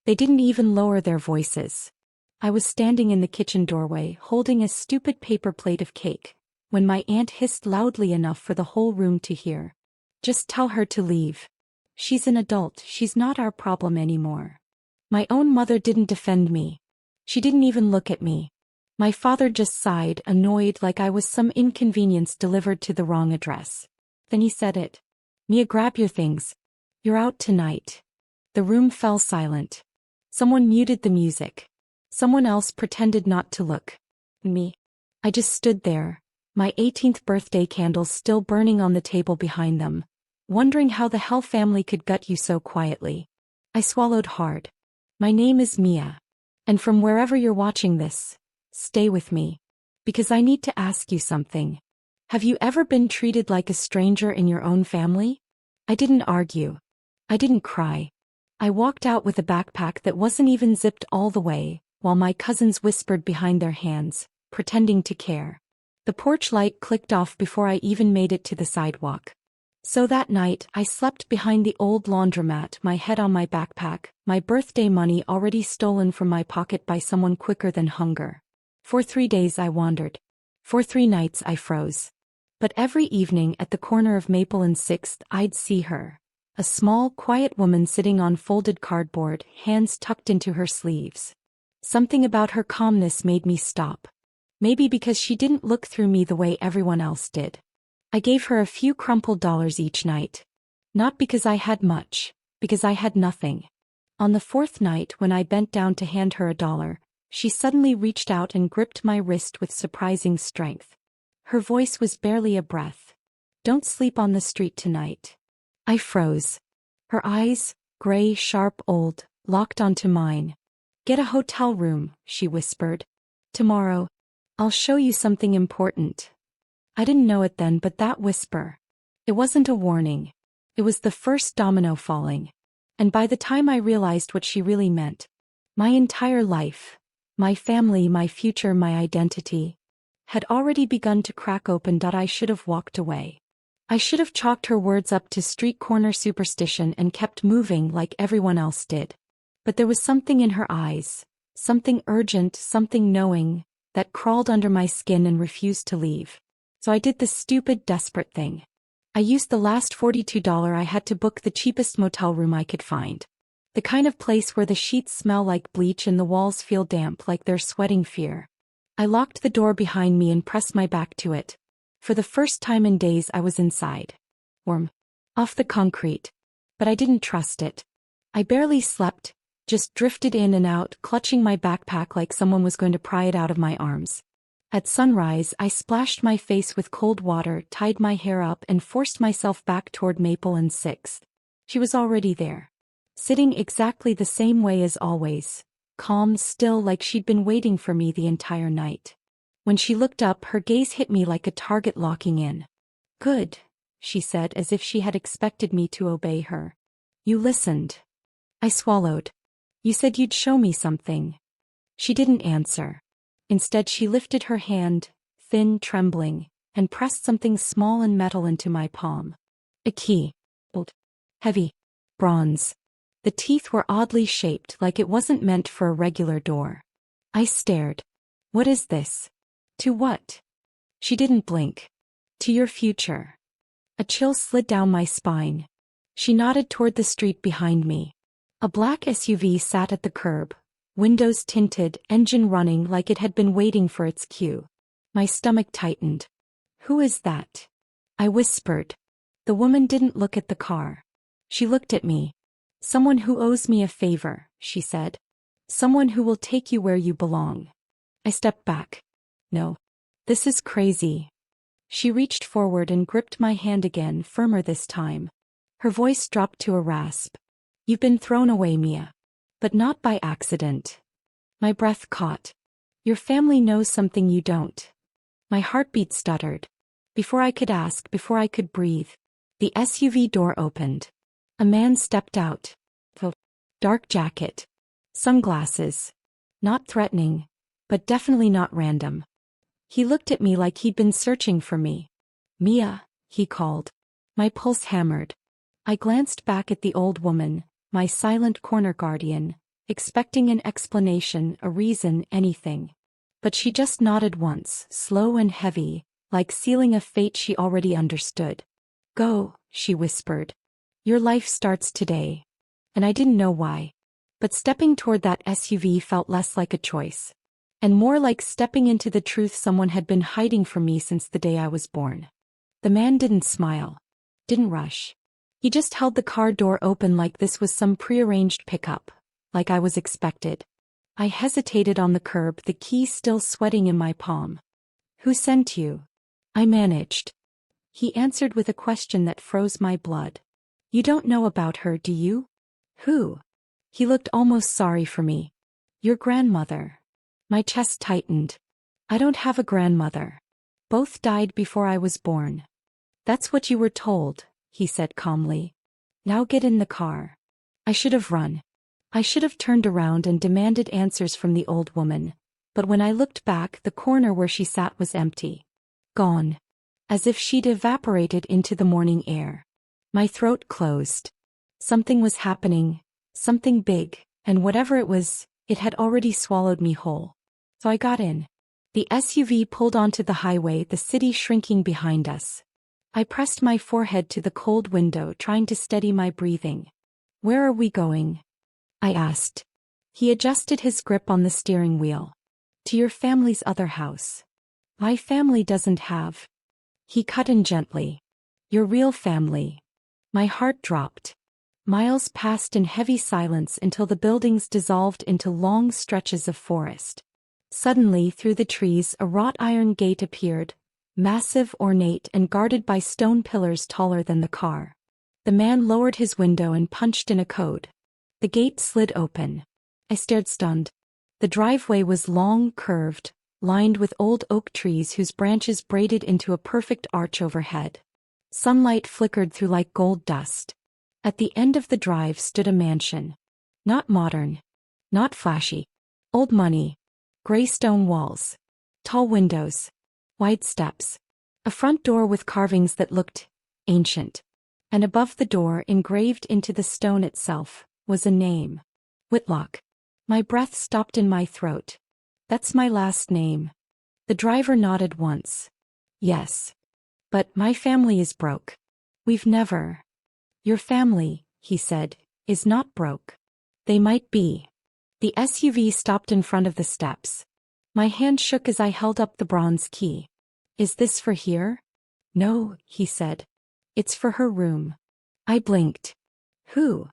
They didn't even lower their voices. I was standing in the kitchen doorway holding a stupid paper plate of cake, when my aunt hissed loudly enough for the whole room to hear. "Just tell her to leave. She's an adult, she's not our problem anymore." My own mother didn't defend me. She didn't even look at me. My father just sighed, annoyed like I was some inconvenience delivered to the wrong address. Then he said it. "Mia, grab your things. You're out tonight." The room fell silent. Someone muted the music. Someone else pretended not to look. Me. I just stood there, my 18th birthday candles still burning on the table behind them, wondering how the hell family could gut you so quietly. I swallowed hard. My name is Mia. And from wherever you're watching this, stay with me. Because I need to ask you something. Have you ever been treated like a stranger in your own family? I didn't argue. I didn't cry. I walked out with a backpack that wasn't even zipped all the way, while my cousins whispered behind their hands, pretending to care. The porch light clicked off before I even made it to the sidewalk. So that night, I slept behind the old laundromat, my head on my backpack, my birthday money already stolen from my pocket by someone quicker than hunger. For 3 days I wandered. For 3 nights I froze. But every evening at the corner of Maple and 6th I'd see her. A small, quiet woman sitting on folded cardboard, hands tucked into her sleeves. Something about her calmness made me stop. Maybe because she didn't look through me the way everyone else did. I gave her a few crumpled dollars each night. Not because I had much, because I had nothing. On the 4th night when I bent down to hand her $1, she suddenly reached out and gripped my wrist with surprising strength. Her voice was barely a breath. "Don't sleep on the street tonight." I froze. Her eyes, gray, sharp, old, locked onto mine. "Get a hotel room," she whispered. "Tomorrow, I'll show you something important." I didn't know it then, but that whisper. It wasn't a warning. It was the first domino falling. And by the time I realized what she really meant, my entire life, my family, my future, my identity, had already begun to crack open. I should have walked away. I should have chalked her words up to street corner superstition and kept moving like everyone else did. But there was something in her eyes, something urgent, something knowing, that crawled under my skin and refused to leave. So I did the stupid, desperate thing. I used the last $42 I had to book the cheapest motel room I could find. The kind of place where the sheets smell like bleach and the walls feel damp like they're sweating fear. I locked the door behind me and pressed my back to it. For the first time in days I was inside. Warm. Off the concrete. But I didn't trust it. I barely slept, just drifted in and out, clutching my backpack like someone was going to pry it out of my arms. At sunrise, I splashed my face with cold water, tied my hair up and forced myself back toward Maple and 6th. She was already there. Sitting exactly the same way as always. Calm, still, like she'd been waiting for me the entire night. When she looked up, her gaze hit me like a target locking in. "Good," she said as if she had expected me to obey her. "You listened." I swallowed. "You said you'd show me something." She didn't answer. Instead she lifted her hand, thin, trembling, and pressed something small and metal into my palm. A key. Old. Heavy. Bronze. The teeth were oddly shaped, like it wasn't meant for a regular door. I stared. "What is this?" "To what?" She didn't blink. "To your future." A chill slid down my spine. She nodded toward the street behind me. A black SUV sat at the curb, windows tinted, engine running like it had been waiting for its cue. My stomach tightened. "Who is that?" I whispered. The woman didn't look at the car. She looked at me. "Someone who owes me a favor," she said. "Someone who will take you where you belong." I stepped back. "No. This is crazy." She reached forward and gripped my hand again, firmer this time. Her voice dropped to a rasp. "You've been thrown away, Mia. But not by accident." My breath caught. "Your family knows something you don't." My heartbeat stuttered. Before I could ask, before I could breathe, the SUV door opened. A man stepped out. Dark jacket. Sunglasses. Not threatening, but definitely not random. He looked at me like he'd been searching for me. "Mia," he called. My pulse hammered. I glanced back at the old woman, my silent corner guardian, expecting an explanation, a reason, anything. But she just nodded once, slow and heavy, like sealing a fate she already understood. Go, she whispered. Your life starts today. And I didn't know why. But stepping toward that SUV felt less like a choice. And more like stepping into the truth someone had been hiding from me since the day I was born. The man didn't smile. Didn't rush. He just held the car door open like this was some prearranged pickup, like I was expected. I hesitated on the curb, the key still sweating in my palm. Who sent you? I managed. He answered with a question that froze my blood. You don't know about her, do you? Who? He looked almost sorry for me. Your grandmother. My chest tightened. I don't have a grandmother. Both died before I was born. That's what you were told, he said calmly. Now get in the car. I should have run. I should have turned around and demanded answers from the old woman, but when I looked back, the corner where she sat was empty. Gone. As if she'd evaporated into the morning air. My throat closed. Something was happening, something big, and whatever it was, it had already swallowed me whole. So I got in. The SUV pulled onto the highway, the city shrinking behind us. I pressed my forehead to the cold window, trying to steady my breathing. Where are we going? I asked. He adjusted his grip on the steering wheel. To your family's other house. My family doesn't have. He cut in gently. Your real family. My heart dropped. Miles passed in heavy silence until the buildings dissolved into long stretches of forest. Suddenly, through the trees, a wrought iron gate appeared, massive, ornate, and guarded by stone pillars taller than the car. The man lowered his window and punched in a code. The gate slid open. I stared stunned. The driveway was long, curved, lined with old oak trees whose branches braided into a perfect arch overhead. Sunlight flickered through like gold dust. At the end of the drive stood a mansion. Not modern. Not flashy. Old money. Gray stone walls. Tall windows. Wide steps. A front door with carvings that looked ancient. And above the door, engraved into the stone itself, was a name. Whitlock. My breath stopped in my throat. That's my last name. The driver nodded once. Yes. But my family is broke. We've never. Your family, he said, is not broke. They might be. The SUV stopped in front of the steps. My hand shook as I held up the bronze key. Is this for here? No, he said. It's for her room. I blinked. Who?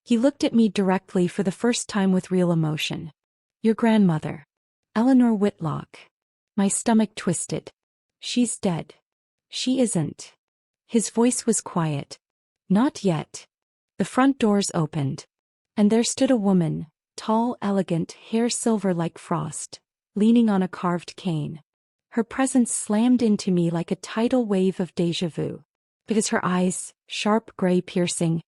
He looked at me directly for the first time with real emotion. Your grandmother. Eleanor Whitlock. My stomach twisted. She's dead. She isn't. His voice was quiet. Not yet. The front doors opened. And there stood a woman, tall, elegant, hair silver like frost, leaning on a carved cane. Her presence slammed into me like a tidal wave of déjà vu. Because her eyes, sharp, gray, piercing,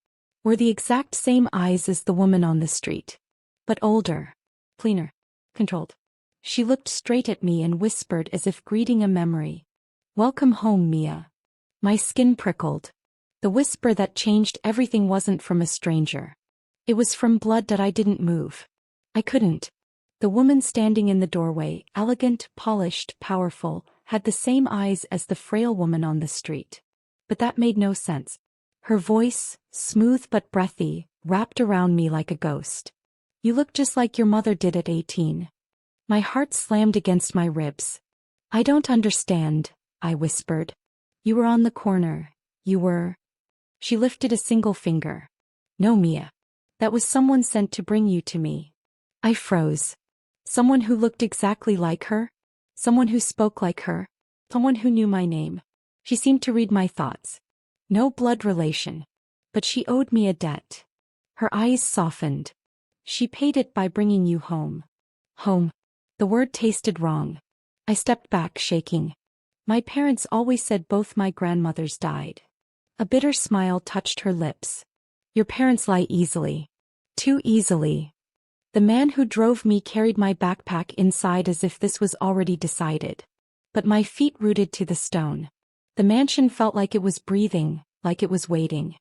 were the exact same eyes as the woman on the street. But older. Cleaner. Controlled. She looked straight at me and whispered as if greeting a memory. Welcome home, Mia. My skin prickled. The whisper that changed everything wasn't from a stranger. It was from blood that I didn't move. I couldn't. The woman standing in the doorway, elegant, polished, powerful, had the same eyes as the frail woman on the street. But that made no sense. Her voice, smooth but breathy, wrapped around me like a ghost. You look just like your mother did at 18. My heart slammed against my ribs. I don't understand, I whispered. You were on the corner. You were. She lifted a single finger. No, Mia. That was someone sent to bring you to me. I froze. Someone who looked exactly like her? Someone who spoke like her? Someone who knew my name? She seemed to read my thoughts. No blood relation. But she owed me a debt. Her eyes softened. She paid it by bringing you home. Home. The word tasted wrong. I stepped back, shaking. My parents always said both my grandmothers died. A bitter smile touched her lips. Your parents lie easily. Too easily. The man who drove me carried my backpack inside as if this was already decided. But my feet rooted to the stone. The mansion felt like it was breathing, like it was waiting.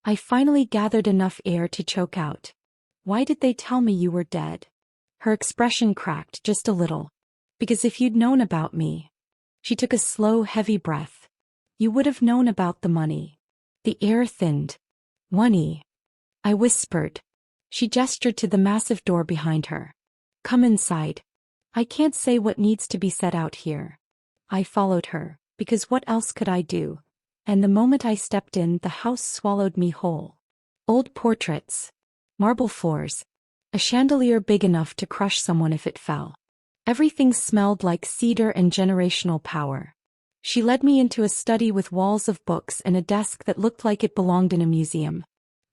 I finally gathered enough air to choke out. Why did they tell me you were dead? Her expression cracked just a little. Because if you'd known about me. She took a slow, heavy breath. You would have known about the money. The air thinned. Money. I whispered. She gestured to the massive door behind her. Come inside. I can't say what needs to be said out here. I followed her, because what else could I do? And the moment I stepped in, the house swallowed me whole. Old portraits. Marble floors. A chandelier big enough to crush someone if it fell. Everything smelled like cedar and generational power. She led me into a study with walls of books and a desk that looked like it belonged in a museum.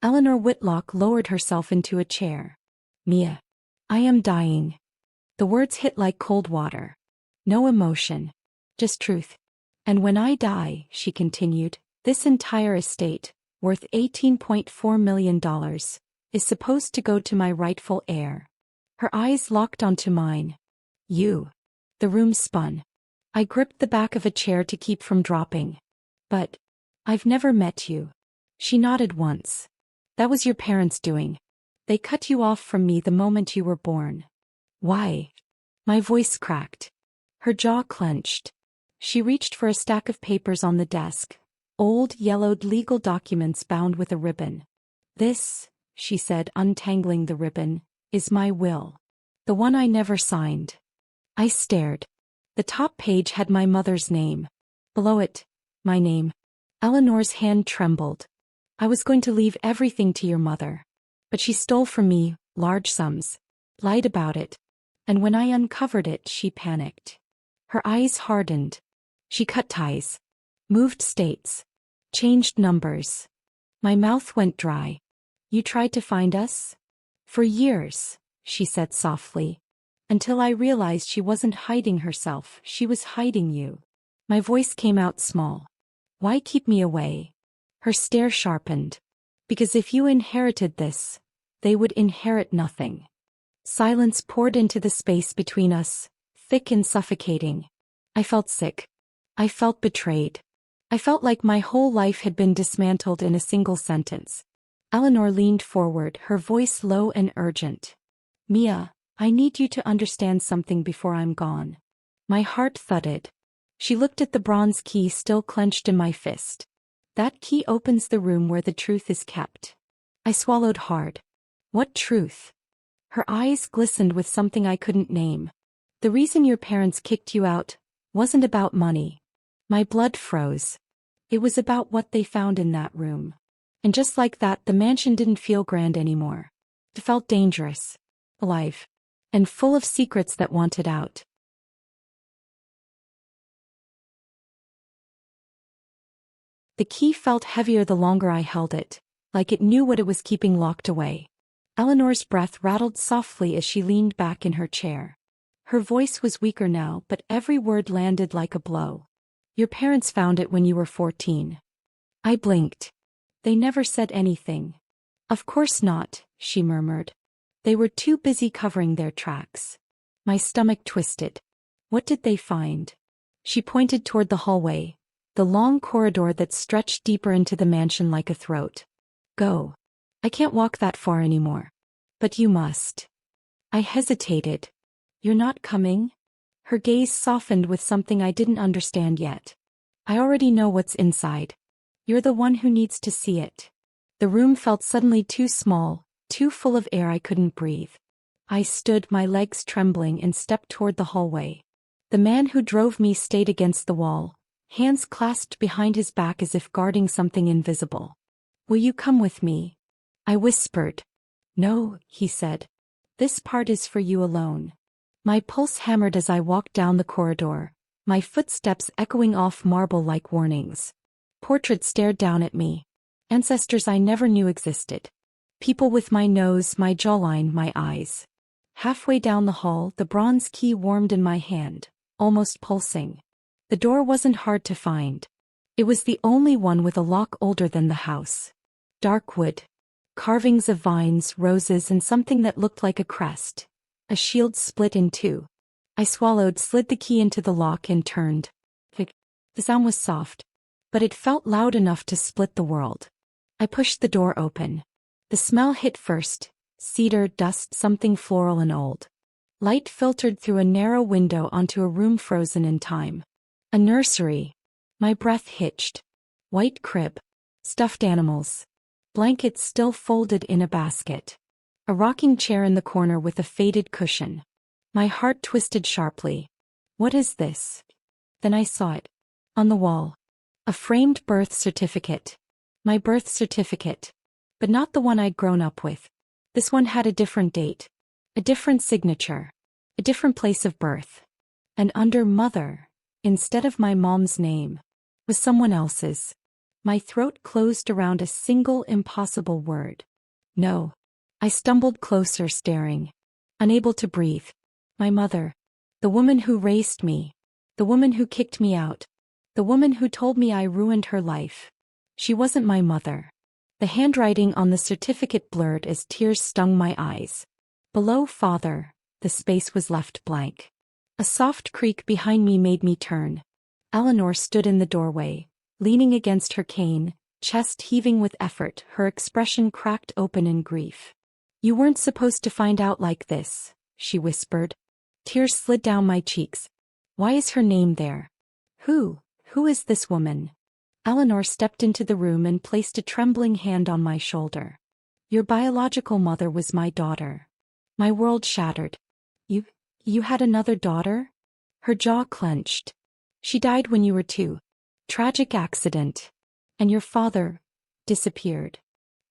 Eleanor Whitlock lowered herself into a chair. Mia. I am dying. The words hit like cold water. No emotion. Just truth. And when I die, she continued, this entire estate, worth $18.4 million, is supposed to go to my rightful heir. Her eyes locked onto mine. You. The room spun. I gripped the back of a chair to keep from dropping. But I've never met you. She nodded once. That was your parents' doing. They cut you off from me the moment you were born. Why? My voice cracked. Her jaw clenched. She reached for a stack of papers on the desk, old, yellowed legal documents bound with a ribbon. This, she said, untangling the ribbon, is my will. The one I never signed. I stared. The top page had my mother's name. Below it, my name. Eleanor's hand trembled. I was going to leave everything to your mother. But she stole from me, large sums. Lied about it. And when I uncovered it, she panicked. Her eyes hardened. She cut ties. Moved states. Changed numbers. My mouth went dry. You tried to find us? For years, she said softly. Until I realized she wasn't hiding herself, she was hiding you. My voice came out small. Why keep me away? Her stare sharpened. Because if you inherited this, they would inherit nothing. Silence poured into the space between us, thick and suffocating. I felt sick. I felt betrayed. I felt like my whole life had been dismantled in a single sentence. Eleanor leaned forward, her voice low and urgent. Mia, I need you to understand something before I'm gone. My heart thudded. She looked at the bronze key still clenched in my fist. That key opens the room where the truth is kept. I swallowed hard. What truth? Her eyes glistened with something I couldn't name. The reason your parents kicked you out wasn't about money. My blood froze. It was about what they found in that room. And just like that, the mansion didn't feel grand anymore. It felt dangerous, alive, and full of secrets that wanted out. The key felt heavier the longer I held it, like it knew what it was keeping locked away. Eleanor's breath rattled softly as she leaned back in her chair. Her voice was weaker now, but every word landed like a blow. Your parents found it when you were 14. I blinked. They never said anything. Of course not, she murmured. They were too busy covering their tracks. My stomach twisted. What did they find? She pointed toward the hallway, the long corridor that stretched deeper into the mansion like a throat. Go. I can't walk that far anymore. But you must. I hesitated. You're not coming? Her gaze softened with something I didn't understand yet. I already know what's inside. You're the one who needs to see it. The room felt suddenly too small, too full of air I couldn't breathe. I stood, my legs trembling, and stepped toward the hallway. The man who drove me stayed against the wall, hands clasped behind his back as if guarding something invisible. Will you come with me? I whispered. No, he said. This part is for you alone. My pulse hammered as I walked down the corridor, my footsteps echoing off marble like warnings. Portraits stared down at me. Ancestors I never knew existed. People with my nose, my jawline, my eyes. Halfway down the hall, the bronze key warmed in my hand, almost pulsing. The door wasn't hard to find. It was the only one with a lock older than the house. Dark wood. Carvings of vines, roses, and something that looked like a crest. A shield split in two. I swallowed, slid the key into the lock, and turned. The sound was soft, but it felt loud enough to split the world. I pushed the door open. The smell hit first, Cedar, dust, something floral and old. Light filtered through a narrow window onto a room frozen in time. A nursery. My breath hitched. White crib. Stuffed animals. Blankets still folded in a basket. A rocking chair in the corner with a faded cushion. My heart twisted sharply. What is this? Then I saw it. On the wall. A framed birth certificate. My birth certificate. But not the one I'd grown up with. This one had a different date. A different signature. A different place of birth. And under mother, instead of my mom's name, was someone else's. My throat closed around a single impossible word. No. I stumbled closer, staring. Unable to breathe. My mother. The woman who raised me. The woman who kicked me out. The woman who told me I ruined her life. She wasn't my mother. The handwriting on the certificate blurred as tears stung my eyes. Below father, the space was left blank. A soft creak behind me made me turn. Eleanor stood in the doorway, leaning against her cane, chest heaving with effort, her expression cracked open in grief. You weren't supposed to find out like this, she whispered. Tears slid down my cheeks. Why is her name there? Who is this woman? Eleanor stepped into the room and placed a trembling hand on my shoulder. Your biological mother was my daughter. My world shattered. You had another daughter? Her jaw clenched. She died when you were 2. Tragic accident. And your father disappeared.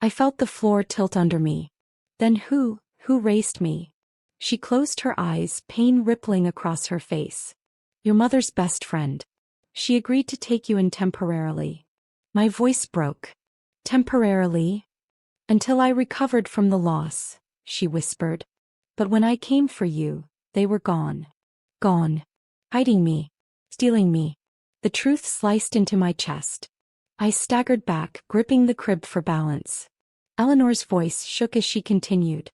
I felt the floor tilt under me. Then who raised me? She closed her eyes, pain rippling across her face. Your mother's best friend. She agreed to take you in temporarily. My voice broke. Temporarily? Until I recovered from the loss, she whispered. But when I came for you, they were gone. Gone. Hiding me. Stealing me. The truth sliced into my chest. I staggered back, gripping the crib for balance. Eleanor's voice shook as she continued.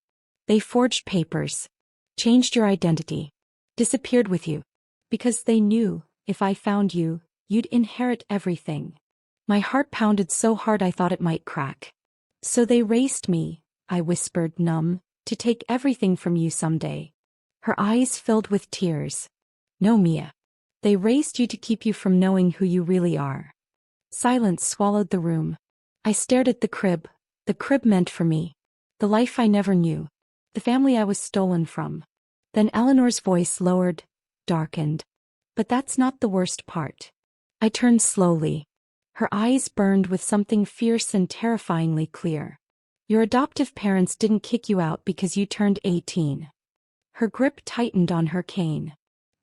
They forged papers. Changed your identity. Disappeared with you. Because they knew, if I found you, you'd inherit everything. My heart pounded so hard I thought it might crack. So they raised me, I whispered, numb, to take everything from you someday. Her eyes filled with tears. No, Mia. They raised you to keep you from knowing who you really are. Silence swallowed the room. I stared at the crib meant for me. The life I never knew. The family I was stolen from. Then Eleanor's voice lowered, darkened. But that's not the worst part. I turned slowly. Her eyes burned with something fierce and terrifyingly clear. Your adoptive parents didn't kick you out because you turned 18. Her grip tightened on her cane.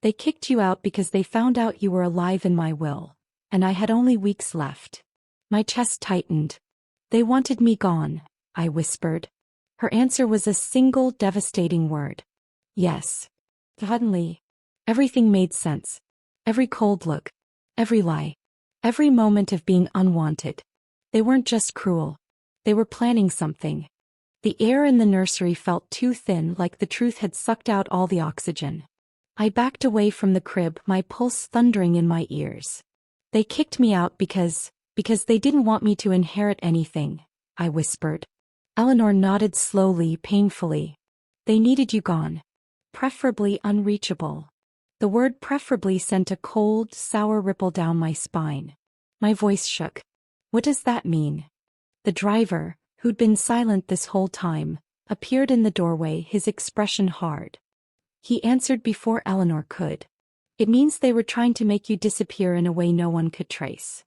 They kicked you out because they found out you were alive in my will, and I had only weeks left. My chest tightened. They wanted me gone, I whispered. Her answer was a single devastating word. Yes. Suddenly, everything made sense. Every cold look. Every lie. Every moment of being unwanted. They weren't just cruel. They were planning something. The air in the nursery felt too thin, like the truth had sucked out all the oxygen. I backed away from the crib, my pulse thundering in my ears. They kicked me out because they didn't want me to inherit anything, I whispered. Eleanor nodded slowly, painfully. They needed you gone. Preferably unreachable. The word preferably sent a cold, sour ripple down my spine. My voice shook. What does that mean? The driver, who'd been silent this whole time, appeared in the doorway, his expression hard. He answered before Eleanor could. It means they were trying to make you disappear in a way no one could trace.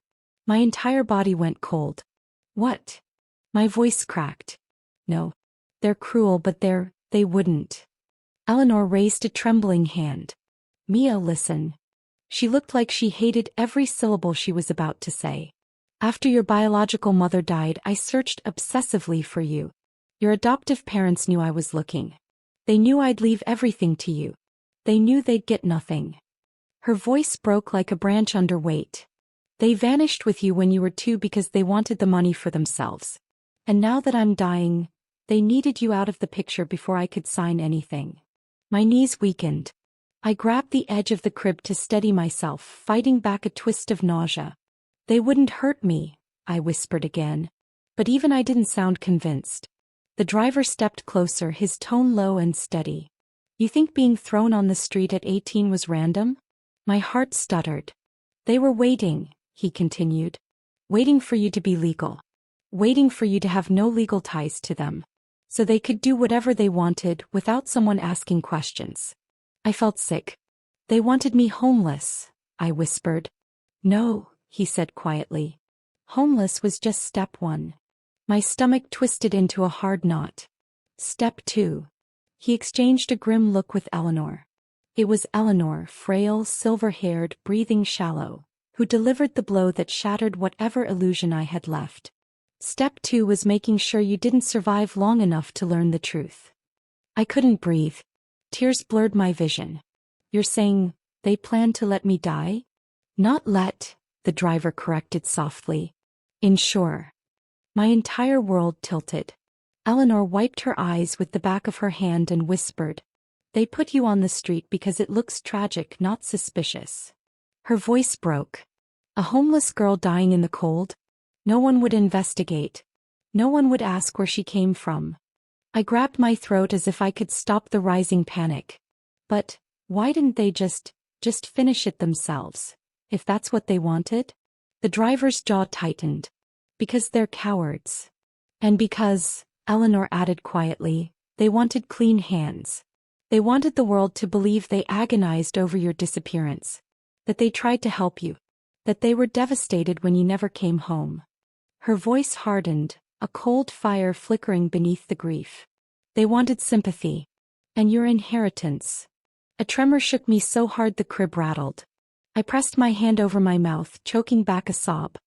My entire body went cold. What? My voice cracked. No. They're cruel, but they wouldn't. Eleanor raised a trembling hand. Mia, listen. She looked like she hated every syllable she was about to say. After your biological mother died, I searched obsessively for you. Your adoptive parents knew I was looking. They knew I'd leave everything to you. They knew they'd get nothing. Her voice broke like a branch under weight. They vanished with you when you were 2 because they wanted the money for themselves. And now that I'm dying, they needed you out of the picture before I could sign anything. My knees weakened. I grabbed the edge of the crib to steady myself, fighting back a twist of nausea. They wouldn't hurt me, I whispered again. But even I didn't sound convinced. The driver stepped closer, his tone low and steady. You think being thrown on the street at 18 was random? My heart stuttered. They were waiting, he continued. Waiting for you to be legal. Waiting for you to have no legal ties to them. So they could do whatever they wanted without someone asking questions. I felt sick. They wanted me homeless, I whispered. No, he said quietly. Homeless was just step 1. My stomach twisted into a hard knot. Step 2. He exchanged a grim look with Eleanor. It was Eleanor, frail, silver-haired, breathing shallow, who delivered the blow that shattered whatever illusion I had left. Step 2 was making sure you didn't survive long enough to learn the truth. I couldn't breathe. Tears blurred my vision. You're saying they planned to let me die? Not let, the driver corrected softly. Ensure. My entire world tilted. Eleanor wiped her eyes with the back of her hand and whispered, They put you on the street because it looks tragic, not suspicious. Her voice broke. A homeless girl dying in the cold? No one would investigate. No one would ask where she came from. I grabbed my throat as if I could stop the rising panic. But why didn't they just finish it themselves, if that's what they wanted? The driver's jaw tightened. Because they're cowards. And because, Eleanor added quietly, they wanted clean hands. They wanted the world to believe they agonized over your disappearance. That they tried to help you. That they were devastated when you never came home. Her voice hardened, a cold fire flickering beneath the grief. They wanted sympathy. And your inheritance. A tremor shook me so hard the crib rattled. I pressed my hand over my mouth, choking back a sob.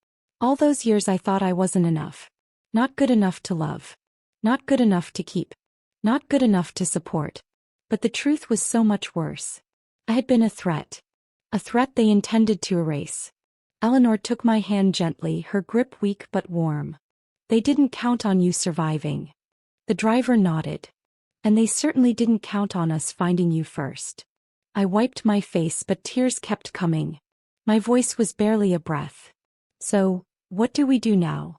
All those years I thought I wasn't enough. Not good enough to love. Not good enough to keep. Not good enough to support. But the truth was so much worse. I had been a threat. A threat they intended to erase. Eleanor took my hand gently, her grip weak but warm. They didn't count on you surviving. The driver nodded. And they certainly didn't count on us finding you first. I wiped my face, but tears kept coming. My voice was barely a breath. So, what do we do now?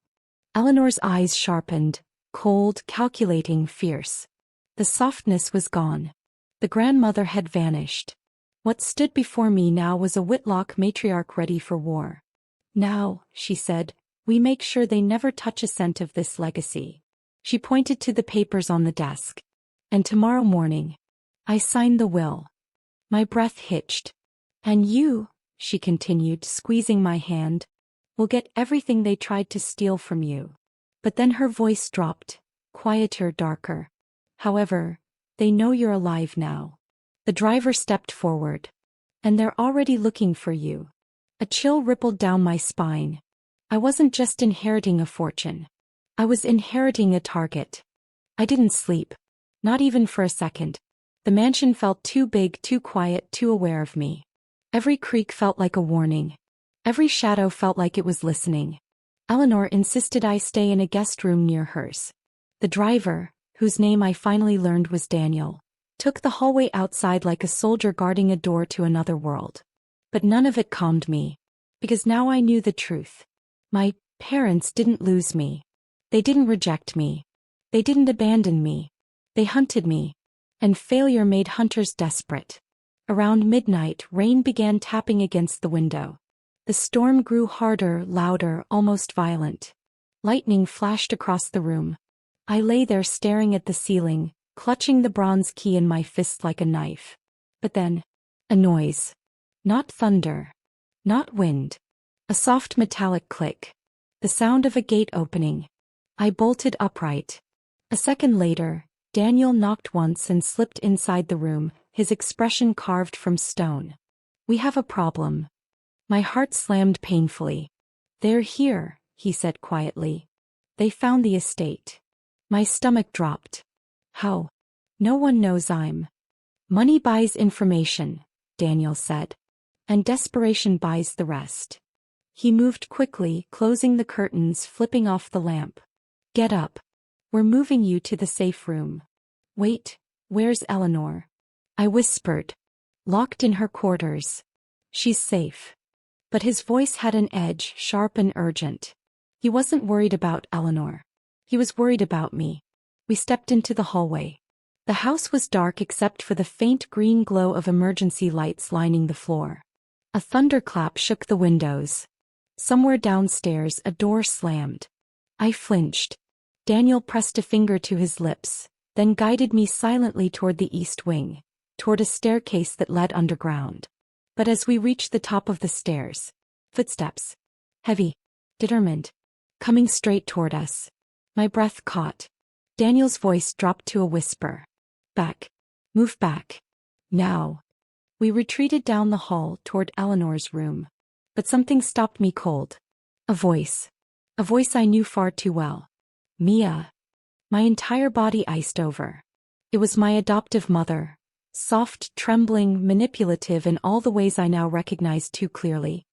Eleanor's eyes sharpened, cold, calculating, fierce. The softness was gone. The grandmother had vanished. What stood before me now was a Whitlock matriarch ready for war. Now, she said, we make sure they never touch a cent of this legacy. She pointed to the papers on the desk. And tomorrow morning, I signed the will. My breath hitched. And you, she continued, squeezing my hand, will get everything they tried to steal from you. But then her voice dropped, quieter, darker. However, they know you're alive now. The driver stepped forward. And they're already looking for you. A chill rippled down my spine. I wasn't just inheriting a fortune. I was inheriting a target. I didn't sleep. Not even for a second. The mansion felt too big, too quiet, too aware of me. Every creak felt like a warning. Every shadow felt like it was listening. Eleanor insisted I stay in a guest room near hers. The driver, whose name I finally learned was Daniel, took the hallway outside like a soldier guarding a door to another world. But none of it calmed me. Because now I knew the truth. My parents didn't lose me. They didn't reject me. They didn't abandon me. They hunted me. And failure made hunters desperate. Around midnight, rain began tapping against the window. The storm grew harder, louder, almost violent. Lightning flashed across the room. I lay there staring at the ceiling, clutching the bronze key in my fist like a knife. But then, a noise. Not thunder. Not wind. A soft metallic click. The sound of a gate opening. I bolted upright. A second later, Daniel knocked once and slipped inside the room, his expression carved from stone. We have a problem. My heart slammed painfully. They're here, he said quietly. They found the estate. My stomach dropped. How? No one knows I'm. Money buys information, Daniel said. And desperation buys the rest. He moved quickly, closing the curtains, flipping off the lamp. Get up. We're moving you to the safe room. Wait, where's Eleanor? I whispered. Locked in her quarters. She's safe. But his voice had an edge, sharp and urgent. He wasn't worried about Eleanor. He was worried about me. We stepped into the hallway. The house was dark except for the faint green glow of emergency lights lining the floor. A thunderclap shook the windows. Somewhere downstairs a door slammed. I flinched. Daniel pressed a finger to his lips, then guided me silently toward the east wing, toward a staircase that led underground. But as we reached the top of the stairs, footsteps, heavy, determined, coming straight toward us. My breath caught. Daniel's voice dropped to a whisper. Back. Move back. Now. We retreated down the hall toward Eleanor's room. But something stopped me cold. A voice. A voice I knew far too well. Mia. My entire body iced over. It was my adoptive mother. Soft, trembling, manipulative in all the ways I now recognize too clearly.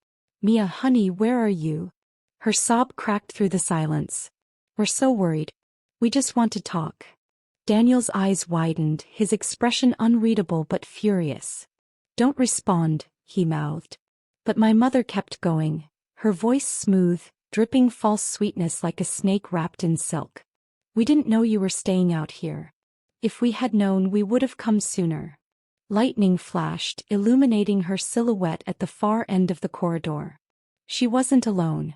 Mia, honey, where are you? Her sob cracked through the silence. We're so worried. We just want to talk. Daniel's eyes widened, his expression unreadable but furious. Don't respond, he mouthed. But my mother kept going, her voice smooth, dripping false sweetness like a snake wrapped in silk. We didn't know you were staying out here. If we had known, we would have come sooner. Lightning flashed, illuminating her silhouette at the far end of the corridor. She wasn't alone.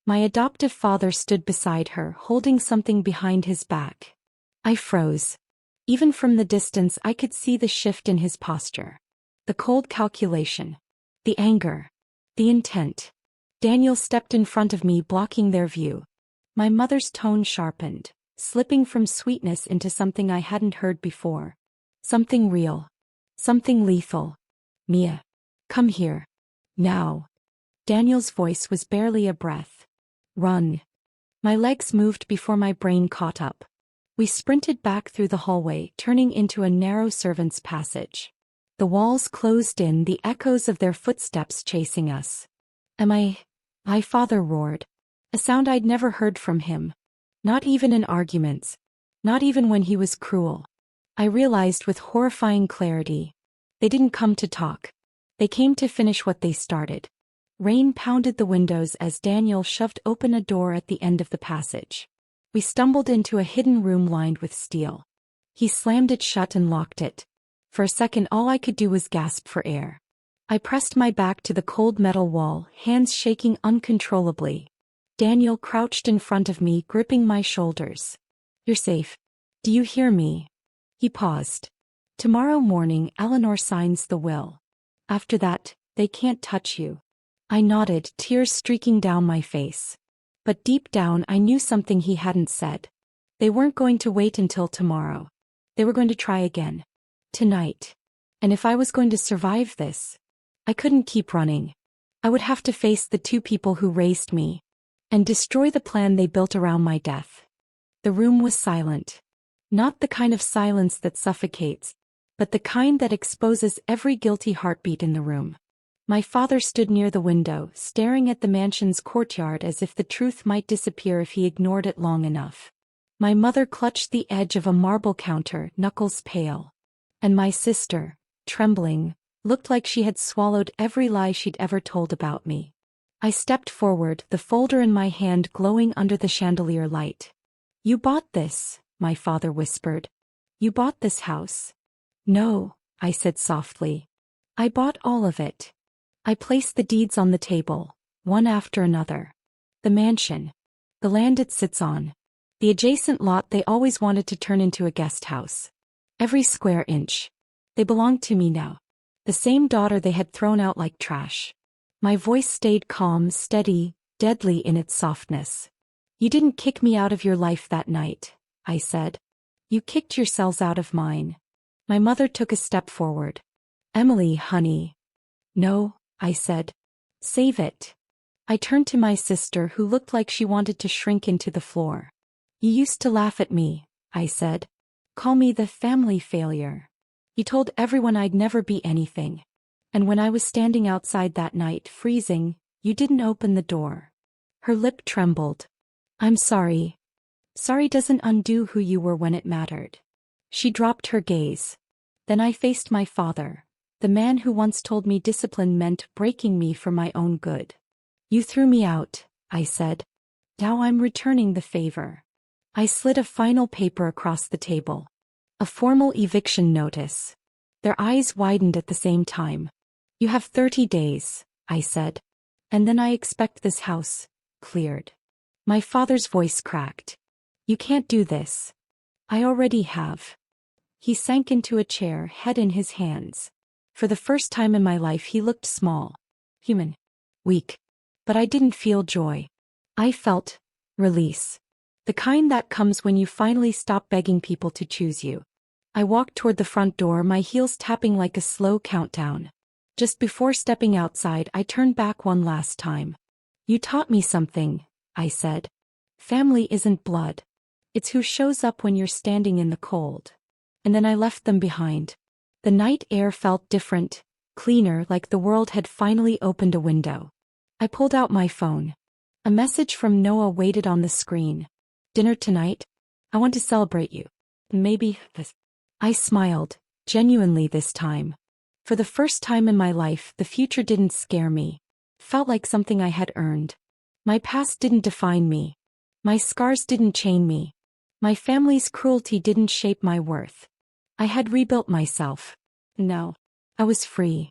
My adoptive father stood beside her, holding something behind his back. I froze. Even from the distance I could see the shift in his posture. The cold calculation. The anger. The intent. Daniel stepped in front of me, blocking their view. My mother's tone sharpened, slipping from sweetness into something I hadn't heard before. Something real. Something lethal. Mia. Come here. Now. Daniel's voice was barely a breath. Run. My legs moved before my brain caught up. We sprinted back through the hallway, turning into a narrow servants' passage. The walls closed in, the echoes of their footsteps chasing us. My father roared. A sound I'd never heard from him. Not even in arguments. Not even when he was cruel. I realized with horrifying clarity. They didn't come to talk. They came to finish what they started. Rain pounded the windows as Daniel shoved open a door at the end of the passage. We stumbled into a hidden room lined with steel. He slammed it shut and locked it. For a second all I could do was gasp for air. I pressed my back to the cold metal wall, hands shaking uncontrollably. Daniel crouched in front of me, gripping my shoulders. You're safe. Do you hear me? He paused. Tomorrow morning Eleanor signs the will. After that, they can't touch you. I nodded, tears streaking down my face. But deep down I knew something he hadn't said. They weren't going to wait until tomorrow. They were going to try again. Tonight. And if I was going to survive this, I couldn't keep running. I would have to face the two people who raised me, and destroy the plan they built around my death. The room was silent. Not the kind of silence that suffocates, but the kind that exposes every guilty heartbeat in the room. My father stood near the window, staring at the mansion's courtyard as if the truth might disappear if he ignored it long enough. My mother clutched the edge of a marble counter, knuckles pale. And my sister, trembling, looked like she had swallowed every lie she'd ever told about me. I stepped forward, the folder in my hand glowing under the chandelier light. You bought this, my father whispered. You bought this house. No, I said softly. I bought all of it. I placed the deeds on the table, one after another. The mansion. The land it sits on. The adjacent lot they always wanted to turn into a guest house. Every square inch. They belonged to me now. The same daughter they had thrown out like trash. My voice stayed calm, steady, deadly in its softness. You didn't kick me out of your life that night, I said. You kicked yourselves out of mine. My mother took a step forward. Emily, honey. No, I said. Save it. I turned to my sister who looked like she wanted to shrink into the floor. You used to laugh at me, I said. Call me the family failure. You told everyone I'd never be anything. And when I was standing outside that night, freezing, you didn't open the door. Her lip trembled. I'm sorry. Sorry doesn't undo who you were when it mattered. She dropped her gaze. Then I faced my father, the man who once told me discipline meant breaking me for my own good. You threw me out, I said. Now I'm returning the favor. I slid a final paper across the table. A formal eviction notice. Their eyes widened at the same time. You have 30 days, I said. And then I expect this house cleared. My father's voice cracked. You can't do this. I already have. He sank into a chair, head in his hands. For the first time in my life he looked small. Human. Weak. But I didn't feel joy. I felt release. The kind that comes when you finally stop begging people to choose you. I walked toward the front door, my heels tapping like a slow countdown. Just before stepping outside, I turned back one last time. You taught me something, I said. Family isn't blood. It's who shows up when you're standing in the cold. And then I left them behind. The night air felt different, cleaner, like the world had finally opened a window. I pulled out my phone. A message from Noah waited on the screen. Dinner tonight? I want to celebrate you. Maybe this. I smiled, genuinely this time. For the first time in my life, the future didn't scare me. Felt like something I had earned. My past didn't define me. My scars didn't chain me. My family's cruelty didn't shape my worth. I had rebuilt myself. No. I was free.